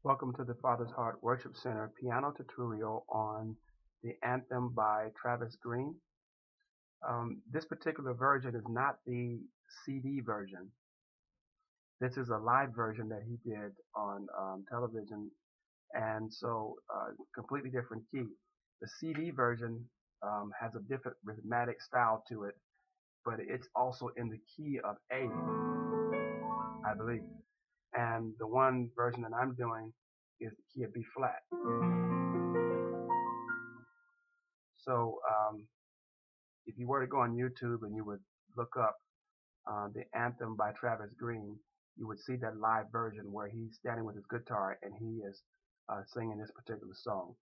Welcome to the Father's Heart Worship Center piano tutorial on the Anthem by Travis Green. This particular version is not the CD version. This is a live version that he did on television, and so completely different key. The CD version has a different rhythmic style to it, but it's also in the key of A, I believe. And the one version that I'm doing is the key of B flat. So if you were to go on YouTube and you would look up the Anthem by Travis Green, you would see that live version where he's standing with his guitar and he is singing this particular song.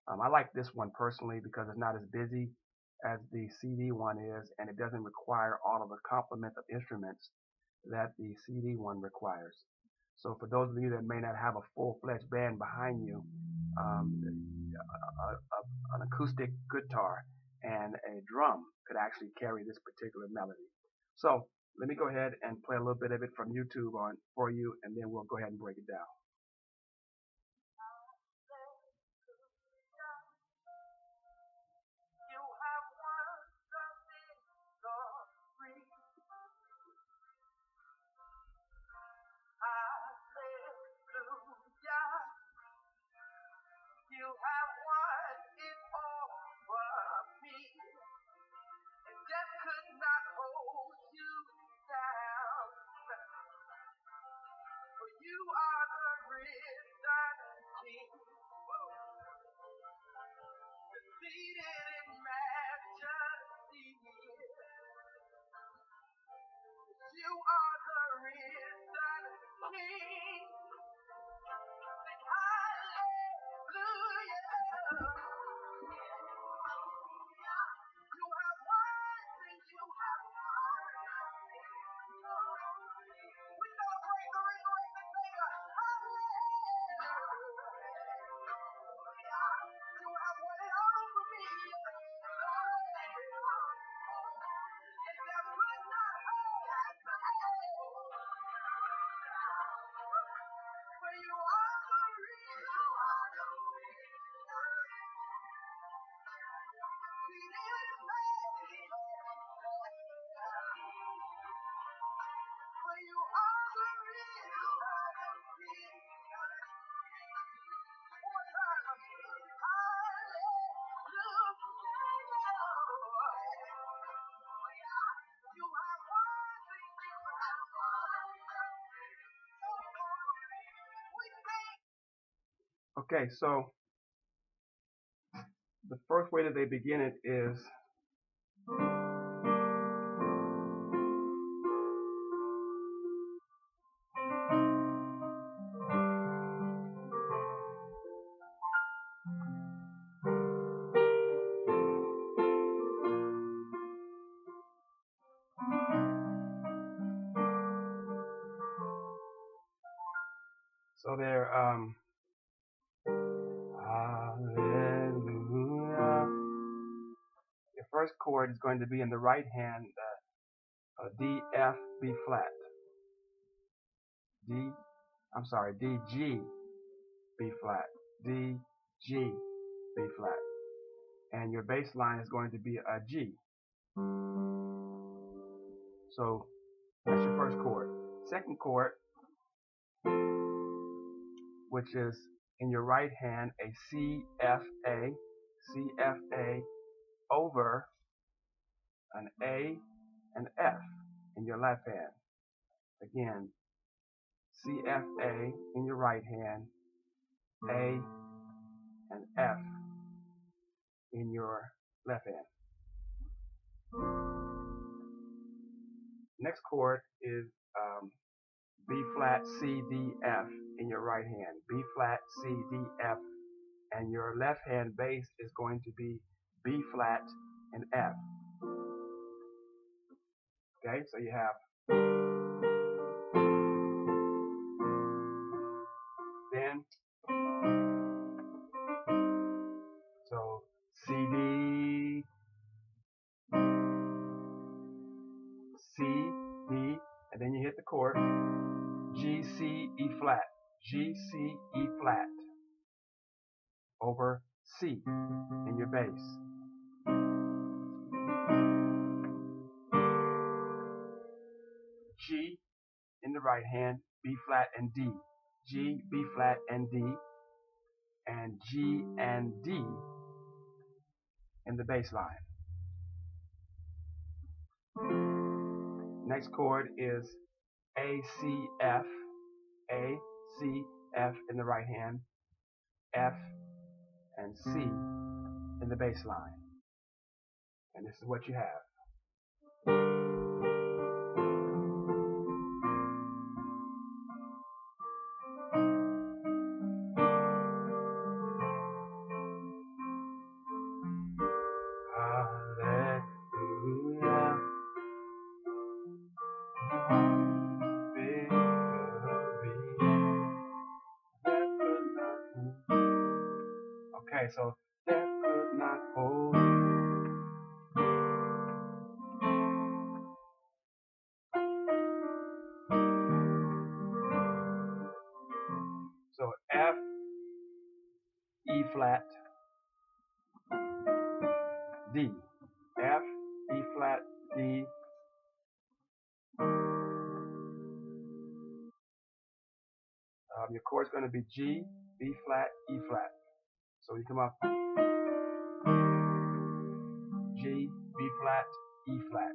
I like this one personally because it's not as busy as the CD one is, and it doesn't require all of the complement of instruments that the CD one requires. So for those of you that may not have a full-fledged band behind you, an acoustic guitar and a drum could actually carry this particular melody. So let me go ahead and play a little bit of it from YouTube for you, and then we'll go ahead and break it down. You have won it all for me, and death could not hold you down. For you are the risen King, seated in majesty. You are the risen King. Sing hallelujah. You have won, and you have won. We celebrate the resurrected Savior. Hallelujah. You have won it all for me. And there could not hold us. For you are the real. For you are the real King. One more time. Hallelujah. You have won, you have won. We thank. Okay, so the first way that they begin it is so they're hallelujah. Your first chord is going to be in the right hand, D, F, B flat. D, G, B flat. D, G, B flat. And your bass line is going to be a G. So that's your first chord. Second chord, which is in your right hand, a C, F, A over an A and F in your left hand. Again, C, F, A in your right hand, A and F in your left hand. Next chord is B flat, C, D, F in your right hand. B flat, C, D, F. And your left hand bass is going to be B flat and F. Okay, so you have then, so C, D, C, D, and then you hit the chord G, C, E flat, G, C, E flat over C in your bass. G in the right hand, B flat and D. G, B flat and D, and G and D in the bass line. Next chord is A, C, F. A, C, F in the right hand, F and C in the bass line. And this is what you have. Hallelujah. Okay, so death could not hold. So F, E flat, D. F, E flat, D. Your chord is going to be G, B flat, E flat. So you come up G, B flat, E flat.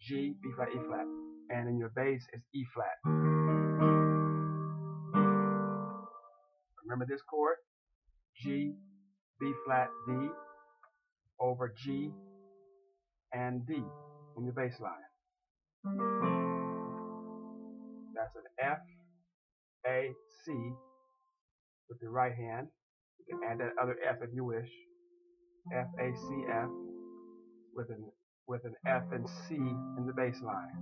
G, B flat, E flat. And in your bass is E flat. Remember this chord? G, B flat, D over G and D in your bass line. That's an F, A, C with the right hand. You can add that other F if you wish. F, A, C, F with an F and C in the bass line.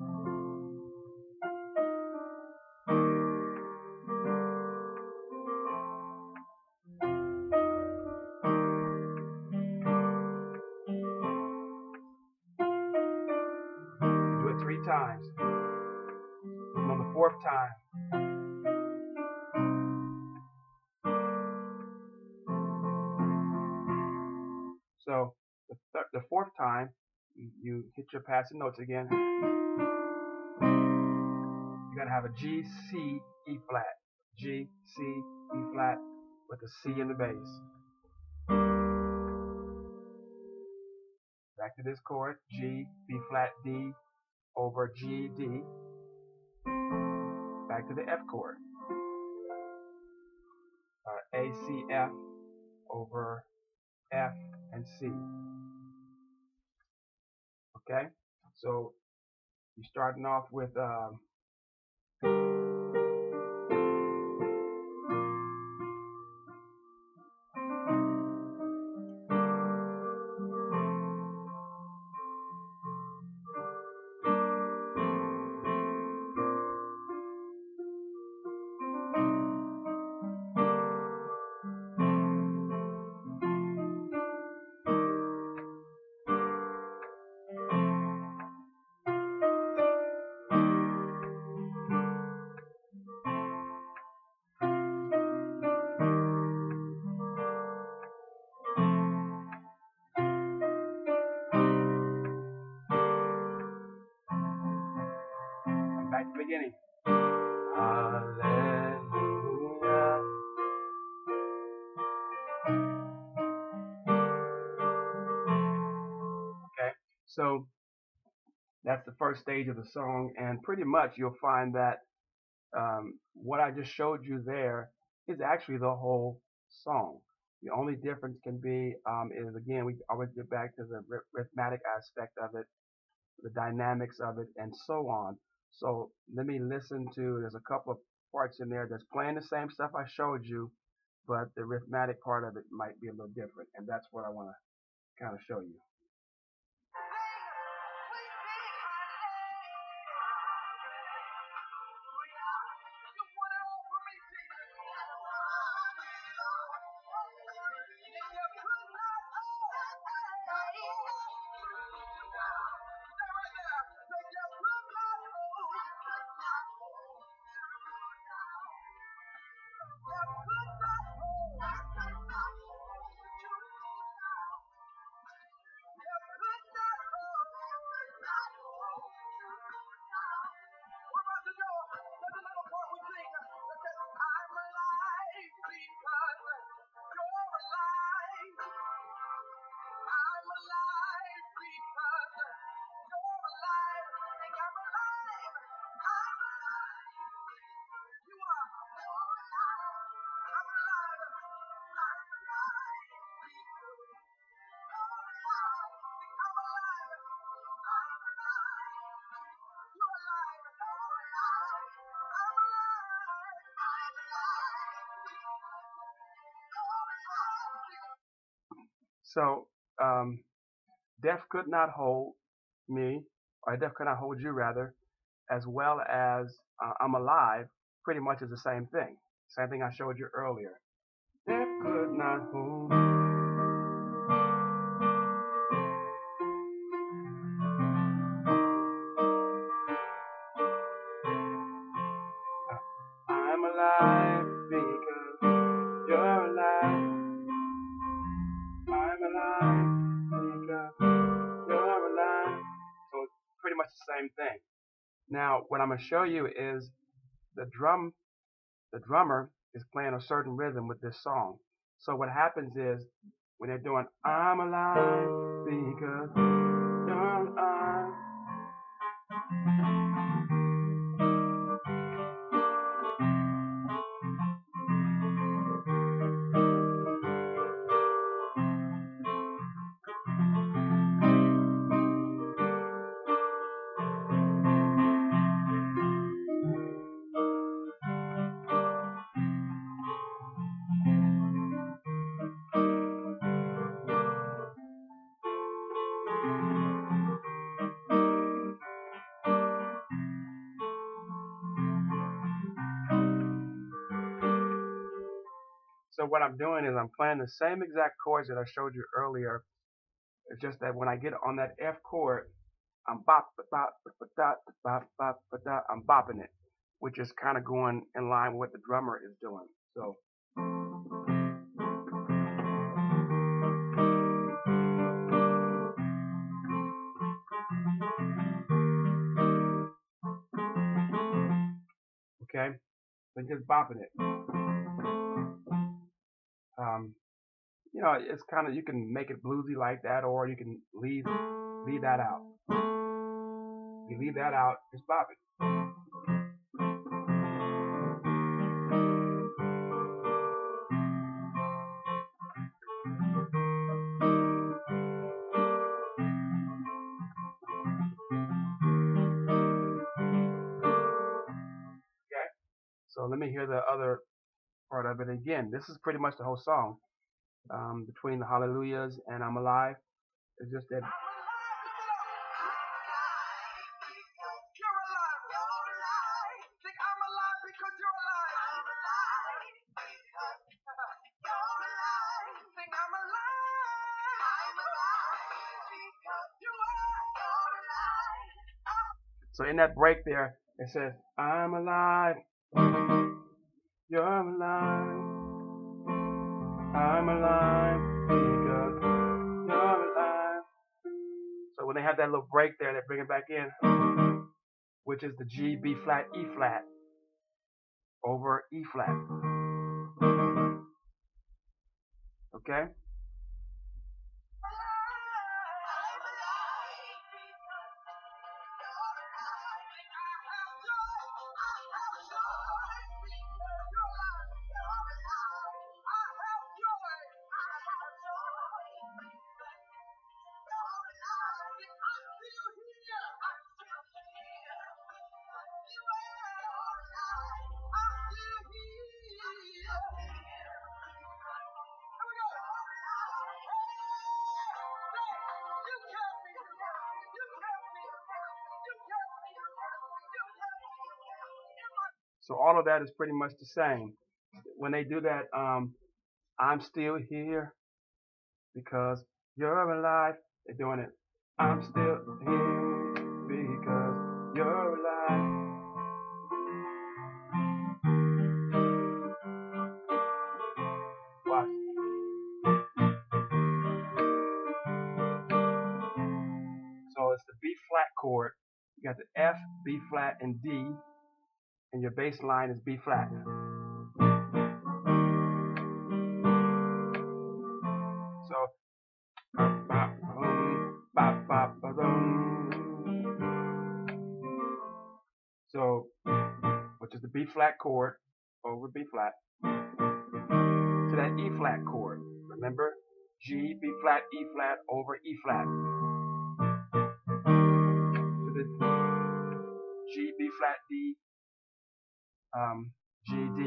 Do it 3 times. And on the 4th time, so the 4th time, you hit your passing notes again. You're going to have a G, C, E flat. G, C, E flat with a C in the bass. Back to this chord, G, B flat, D over G, D. Back to the F chord. A, C, F over F and C. Okay? So you're starting off with back to the beginning. Hallelujah. Okay, so that's the first stage of the song, and pretty much you'll find that what I just showed you there is actually the whole song. The only difference can be is, again, we always get back to the rhythmic aspect of it, the dynamics of it, and so on. So let me listen to, there's a couple of parts in there that's playing the same stuff I showed you, but the rhythmic part of it might be a little different, and that's what I want to kind of show you. So death could not hold me, or death could not hold you rather, as well as I'm alive, pretty much is the same thing. Same thing I showed you earlier. Death could not hold me. I'm alive because you're alive. I'm alive because you're alive. So it's pretty much the same thing. Now, what I'm going to show you is the drummer is playing a certain rhythm with this song. So what happens is when they're doing I'm alive because you're alive. So what I'm doing is I'm playing the same exact chords that I showed you earlier. It's just that when I get on that F chord, I'm I'm bopping it, which is kind of going in line with what the drummer is doing. So okay, so just bopping it. You know, it's kind of, you can make it bluesy like that, or you can leave that out. You leave that out, just bop it. Okay, so let me hear the other part of it again. This is pretty much the whole song. Between the hallelujahs and I'm alive, it's just that. So in that break there, it says, I'm alive, you're alive, I'm alive, because you're alive. So when they have that little break there, they bring it back in, which is the G, B flat, E flat, over E flat. Okay? So all of that is pretty much the same. When they do that, I'm still here because you're alive. They're doing it. I'm still here because you're alive. Watch. So it's the B flat chord. You got the F, B flat, and D, and your bass line is B flat. So so, which is the B flat chord over B flat to that E flat chord. Remember, G, B flat, E flat over E flat to the G, B flat, D, G, D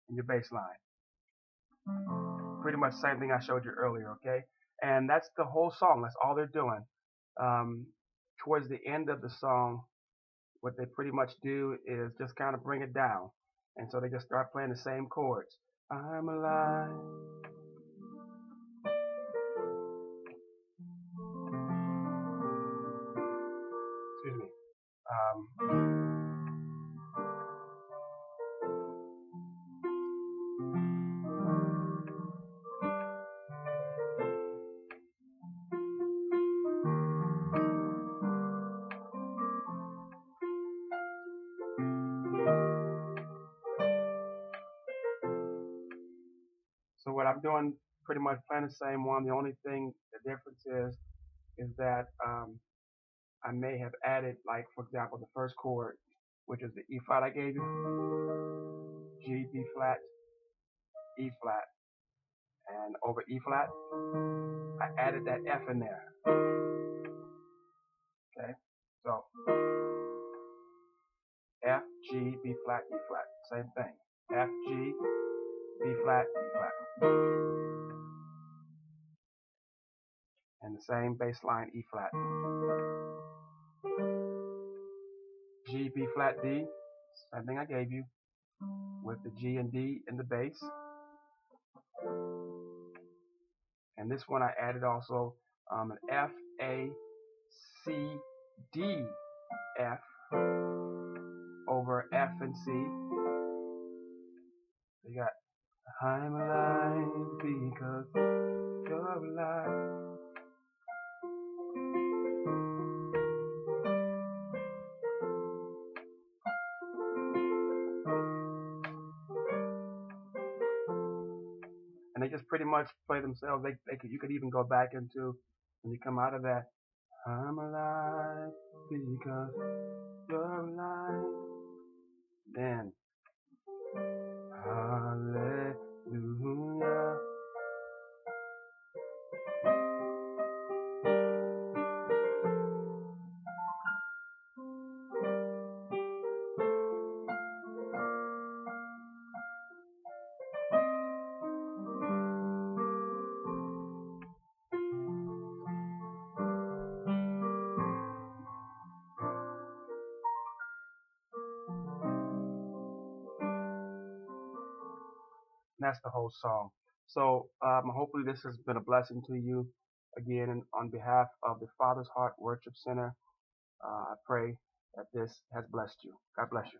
in your bass line. pretty much the same thing I showed you earlier, okay? And that's the whole song. That's all they're doing. Um, Towards the end of the song, what they pretty much do is just kind of bring it down. And so they just start playing the same chords. I'm alive. Excuse me. So what I'm doing, pretty much playing the same one. The only thing, the difference is that I may have added, like for example, the first chord, which is the E flat I gave you, G, B flat, E flat, and over E flat, I added that F in there. Okay, so F, G, B flat, E flat, same thing. F, G, B flat, E flat, and the same bass line E flat. G, B flat, D, same thing I gave you, with the G and D in the bass. And this one I added also an F, A, C, D, F over F and C. So you got I'm alive because you're alive. And they just pretty much play themselves. You could even go back into, when you come out of that, I'm alive because you're alive. Then hallelujah. And that's the whole song. So hopefully this has been a blessing to you. Again, and on behalf of the Father's Heart Worship Center, I pray that this has blessed you. God bless you.